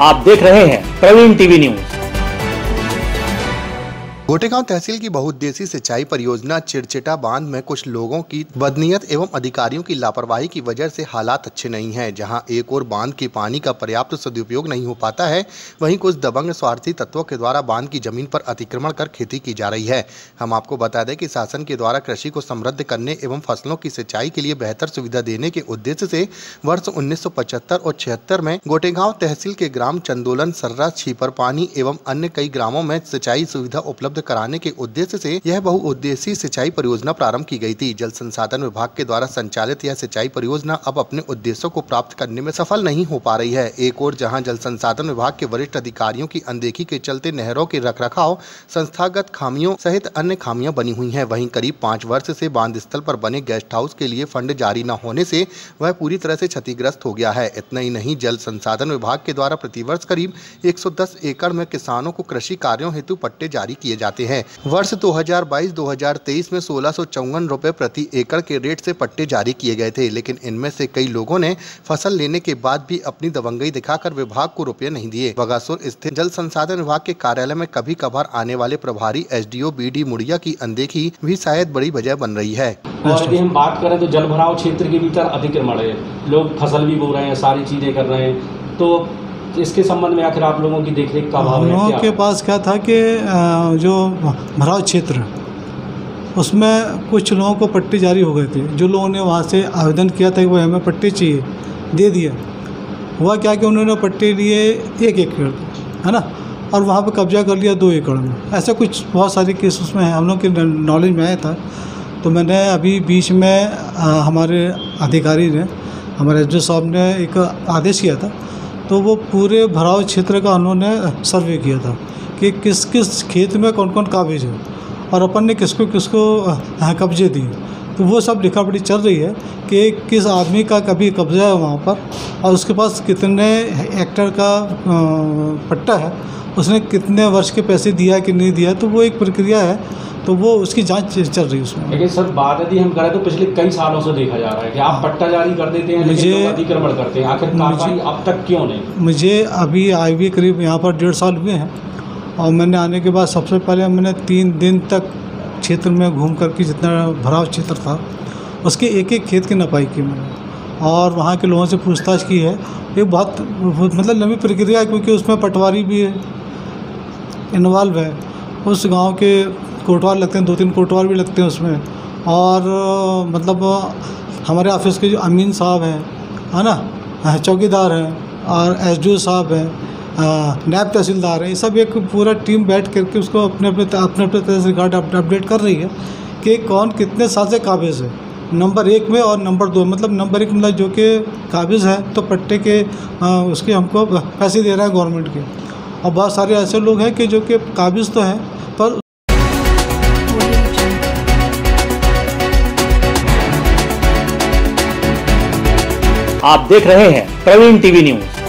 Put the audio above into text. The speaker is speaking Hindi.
आप देख रहे हैं प्रवीण टीवी न्यूज। गोटेगांव तहसील की बहुउद्देशीय सिंचाई परियोजना चिरचिटा बांध में कुछ लोगों की बदनीयत एवं अधिकारियों की लापरवाही की वजह से हालात अच्छे नहीं हैं। जहां एक ओर बांध के पानी का पर्याप्त सदुपयोग नहीं हो पाता है, वहीं कुछ दबंग स्वार्थी तत्वों के द्वारा बांध की जमीन पर अतिक्रमण कर खेती की जा रही है। हम आपको बता दें कि शासन के द्वारा कृषि को समृद्ध करने एवं फसलों की सिंचाई के लिए बेहतर सुविधा देने के उद्देश्य से वर्ष 1975 और 76 में गोटेगांव तहसील के ग्राम चंदोलन, सर्रा, छीपर पानी एवं अन्य कई ग्रामों में सिंचाई सुविधा उपलब्ध कराने के उद्देश्य से यह बहुउद्देशीय सिंचाई परियोजना प्रारंभ की गई थी। जल संसाधन विभाग के द्वारा संचालित यह सिंचाई परियोजना अब अपने उद्देश्यों को प्राप्त करने में सफल नहीं हो पा रही है। एक ओर जहां जल संसाधन विभाग के वरिष्ठ अधिकारियों की अनदेखी के चलते नहरों के रखरखाव, संस्थागत खामियों सहित अन्य खामियां बनी हुई हैं, वहीं करीब 5 वर्ष से बांध स्थल पर बने गेस्ट हाउस के लिए फंड जारी न होने से वह पूरी तरह से क्षतिग्रस्त हो गया है। इतना ही नहीं, जल संसाधन विभाग के द्वारा प्रतिवर्ष करीब 110 एकड़ में किसानों को कृषि कार्यों हेतु पट्टे जारी किए जाते हैं। वर्ष 2022-2023 में 1654 रुपए प्रति एकड़ के रेट से पट्टे जारी किए गए थे, लेकिन इनमें से कई लोगों ने फसल लेने के बाद भी अपनी दबंगई दिखाकर विभाग को रुपए नहीं दिए। बगासुर स्थित जल संसाधन विभाग के कार्यालय में कभी कभार आने वाले प्रभारी एसडीओ बीडी मुड़िया की अनदेखी भी शायद बड़ी वजह बन रही है। और यदि हम बात करें तो जल भराव क्षेत्र के भीतर अतिक्रमण है, लोग फसल भी बो रहे हैं, सारी चीजें कर रहे हैं, तो इसके संबंध में आखिर आप लोगों की देखरेख का भाव है? लोगों के पास क्या था कि जो भराव क्षेत्र उसमें कुछ लोगों को पट्टे जारी हो गए थे। जो लोगों ने वहाँ से आवेदन किया था कि वो हमें पट्टे चाहिए, दे दिया। हुआ क्या कि उन्होंने पट्टे लिए 1 एकड़, है ना, और वहाँ पे कब्जा कर लिया 2 एकड़ में। ऐसा कुछ बहुत सारे केस उसमें हम लोग के नॉलेज में आया था। तो मैंने अभी बीच में हमारे अधिकारी ने, हमारे एसडीओ साहब ने एक आदेश किया था, तो वो पूरे भराव क्षेत्र का उन्होंने सर्वे किया था कि किस किस खेत में कौन कौन काबिज है और अपन ने किसको किसको कब्जे दिए। तो वो सब लिखा पढ़ी चल रही है कि किस आदमी का कभी कब्जा है वहाँ पर और उसके पास कितने हेक्टेयर का पट्टा है, उसने कितने वर्ष के पैसे दिया कि नहीं दिया। तो वो एक प्रक्रिया है, तो वो उसकी जांच चल रही है उसमें। लेकिन सर बात यदि हम करें तो पिछले कई सालों से देखा जा रहा है कि आप पट्टा जारी कर देते हैं लेकिन लोग अतिक्रमण करते हैं, आखिर कार्रवाई अब तक क्यों नहीं? मुझे अभी आए हुए करीब यहाँ पर 1.5 साल हुए हैं और मैंने आने के बाद सबसे पहले मैंने 3 दिन तक क्षेत्र में घूम करके जितना भराव क्षेत्र था उसके एक एक खेत की नपाई की मैंने और वहाँ के लोगों से पूछताछ की है। ये बहुत मतलब लंबी प्रक्रिया है क्योंकि उसमें पटवारी भी इन्वॉल्व है, उस गाँव के कोटवार लगते हैं, 2-3 कोटवार भी लगते हैं उसमें, और मतलब हमारे ऑफिस के जो अमीन साहब हैं, है ना, चौकीदार हैं और एसडीओ साहब हैं, नायब तहसीलदार हैं, ये सब एक पूरा टीम बैठ करके उसको अपने अपने तरह से रिकॉर्ड अपडेट कर रही है कि कौन कितने साल से काबिज है नंबर 1 में और नंबर 2, मतलब नंबर 1 मतलब जो कि काबिज है तो पट्टे के उसके हमको पैसे दे रहा है गवर्नमेंट के, और बहुत सारे ऐसे लोग हैं कि जो कि काबिज तो हैं पर आप देख रहे हैं प्रवीण टीवी न्यूज।